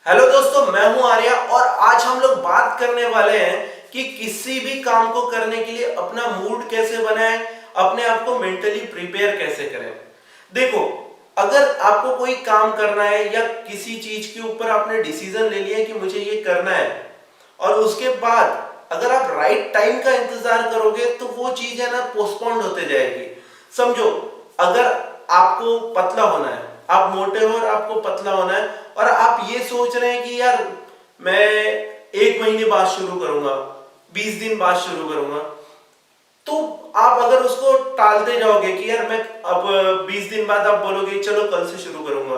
Hello दोस्तों, मैं हूं आर्या और आज हम लोग बात करने वाले हैं कि किसी भी काम को करने के लिए अपना मूड कैसे बनाएं, अपने आप को मेंटली प्रिपेयर कैसे करें। देखो, अगर आपको कोई काम करना है या किसी चीज के ऊपर आपने डिसीजन ले लिया कि मुझे ये करना है और उसके बाद अगर आप राइट टाइम का इंतजार करोगे तो वो चीज है ना पोस्टपोन्ड होते जाएगी। समझो, अगर आपको पतला होना है, आप मोटे हो और आपको पतला होना है और आप ये सोच रहे हैं कि यार मैं 1 महीने बाद शुरू करूंगा, 20 दिन बाद शुरू करूंगा, तो आप अगर उसको टालते जाओगे कि यार मैं अब 20 दिन बाद आप बोलोगे चलो कल से शुरू करूंगा,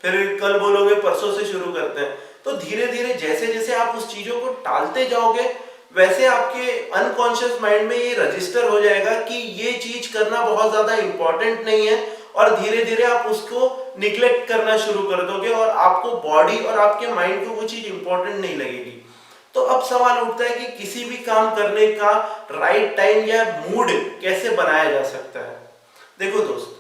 फिर कल बोलोगे परसों से शुरू करते हैं, तो धीरे धीरे जैसे जैसे आप उस चीजों को टालते जाओगे वैसे आपके अनकॉन्शियस माइंड में ये रजिस्टर हो जाएगा कि ये चीज करना बहुत ज्यादा इंपॉर्टेंट नहीं है और धीरे धीरे आप उसको निग्लेक्ट करना शुरू कर दोगे और आपको बॉडी और आपके माइंड को वो चीज इंपॉर्टेंट नहीं लगेगी। तो अब सवाल उठता है कि किसी भी काम करने का राइट टाइम या मूड कैसे बनाया जा सकता है। देखो दोस्त,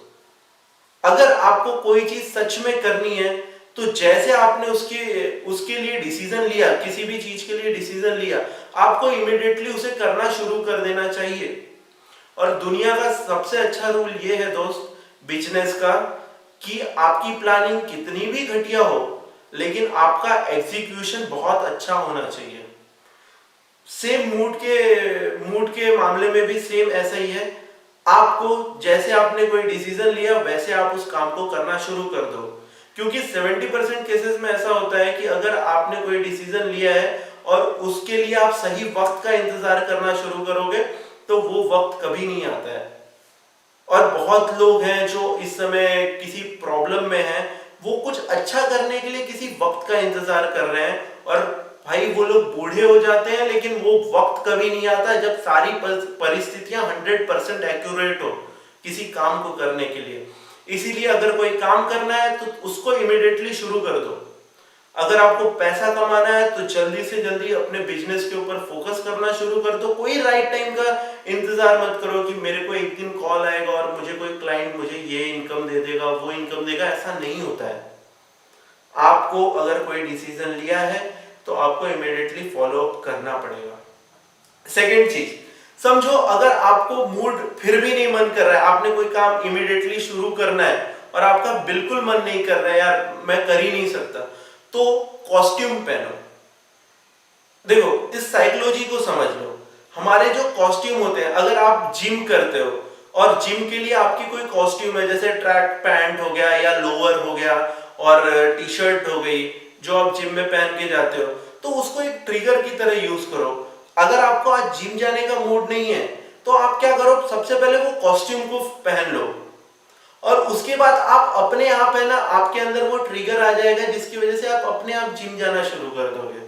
अगर आपको कोई चीज सच में करनी है तो जैसे आपने उसके उसके लिए डिसीजन लिया, किसी भी चीज के लिए डिसीजन लिया, आपको इमीडिएटली उसे करना शुरू कर देना चाहिए। और दुनिया का सबसे अच्छा रूल ये है दोस्त, बिजनेस का, कि आपकी प्लानिंग कितनी भी घटिया हो लेकिन आपका एग्जीक्यूशन बहुत अच्छा होना चाहिए। सेम मूड के मामले में भी सेम ऐसा ही है। आपको जैसे आपने कोई डिसीजन लिया वैसे आप उस काम को करना शुरू कर दो, क्योंकि 70% केसेस में ऐसा होता है कि अगर आपने कोई डिसीजन लिया है और उसके लिए आप सही वक्त का इंतजार करना शुरू करोगे तो वो वक्त कभी नहीं आता है। और बहुत लोग हैं जो इस समय किसी प्रॉब्लम में हैं, वो कुछ अच्छा करने के लिए किसी वक्त का इंतजार कर रहे हैं और भाई वो लोग बूढ़े हो जाते हैं लेकिन वो वक्त कभी नहीं आता जब सारी परिस्थितियां 100% एक्यूरेट हो किसी काम को करने के लिए। इसीलिए अगर कोई काम करना है तो उसको इमीडिएटली शुरू कर दो। अगर आपको पैसा कमाना है तो जल्दी से जल्दी अपने बिजनेस के ऊपर फोकस करना शुरू कर दो। कोई राइट टाइम का इंतजार मत करो कि मेरे को एक दिन कॉल आएगा और मुझे कोई क्लाइंट मुझे ये इनकम दे देगा, वो इनकम देगा। ऐसा नहीं होता है। आपको अगर कोई डिसीजन लिया है तो आपको इमीडिएटली फॉलो अप करना पड़ेगा। सेकेंड चीज, समझो अगर आपको मूड फिर भी नहीं मन कर रहा है, आपने कोई काम इमीडिएटली शुरू करना है और आपका बिल्कुल मन नहीं कर रहा है, यार मैं कर ही नहीं सकता, तो कॉस्ट्यूम पहनो। देखो, इस साइकोलॉजी को समझ लो। हमारे जो कॉस्ट्यूम होते हैं, अगर आप जिम करते हो और जिम के लिए आपकी कोई कॉस्ट्यूम है, जैसे ट्रैक पैंट हो गया या लोअर हो गया और टी शर्ट हो गई जो आप जिम में पहन के जाते हो, तो उसको एक ट्रिगर की तरह यूज करो। अगर आपको आज जिम जाने का मूड नहीं है तो आप क्या करो, सबसे पहले वो कॉस्ट्यूम को पहन लो और उसके बाद आप अपने आप है ना, आपके अंदर वो ट्रिगर आ जाएगा जिसकी वजह से आप अपने आप जिम जाना शुरू कर दोगे।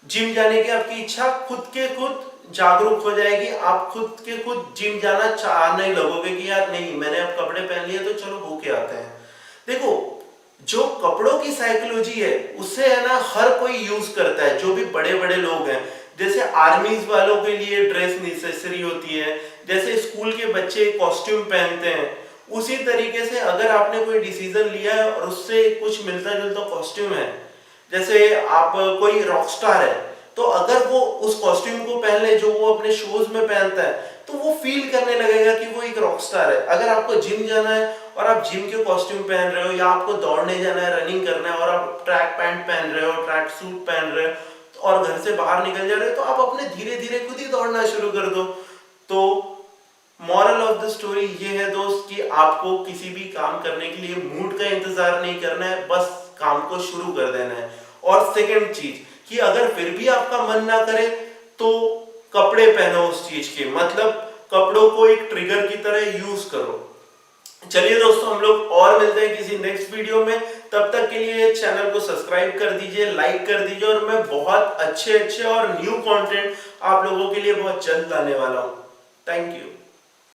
जिम जाने की आपकी इच्छा खुद के खुद जागरूक हो जाएगी। आप खुद के खुद जिम जाना चाहने लगोगे कि यार नहीं, मैंने अब कपड़े पहन लिए तो चलो होके आते हैं। देखो, जो कपड़ों की साइकोलॉजी है उससे है ना हर कोई यूज करता है। जो भी बड़े बड़े लोग हैं, जैसे आर्मीज वालों के लिए ड्रेस नेसेसरी होती है, जैसे स्कूल के बच्चे कॉस्ट्यूम पहनते हैं, उसी तरीके से अगर आपने कोई डिसीजन लिया है और उससे कुछ मिलता जुलता कॉस्ट्यूम है, जैसे आप कोई रॉक स्टार है, तो अगर वो उस कॉस्ट्यूम को पहन ले जो वो अपने शोज में पहनता है तो वो फील करने लगेगा कि वो एक रॉक स्टार है। अगर आपको जिम जाना है और आप जिम के कॉस्ट्यूम पहन रहे हो, या आपको दौड़ने जाना है, रनिंग करना है और आप ट्रैक पैंट पहन रहे हो, ट्रैक सूट पहन रहे हो और घर से बाहर निकल जा रहे हो, तो आप अपने धीरे धीरे खुद ही दौड़ना शुरू कर दो। तो मॉरल ऑफ द स्टोरी ये है दोस्त कि आपको किसी भी काम करने के लिए मूड का इंतजार नहीं करना है, बस काम को शुरू कर देना है। और सेकंड चीज कि अगर फिर भी आपका मन ना करे तो कपड़े पहनो उस चीज के, मतलब कपड़ों को एक ट्रिगर की तरह यूज करो। चलिए दोस्तों, हम लोग और मिलते हैं किसी नेक्स्ट वीडियो में। तब तक के लिए चैनल को सब्सक्राइब कर दीजिए, लाइक कर दीजिए और मैं बहुत अच्छे अच्छे और न्यू कंटेंट आप लोगों के लिए बहुत जल्द लाने वाला हूं। Thank you.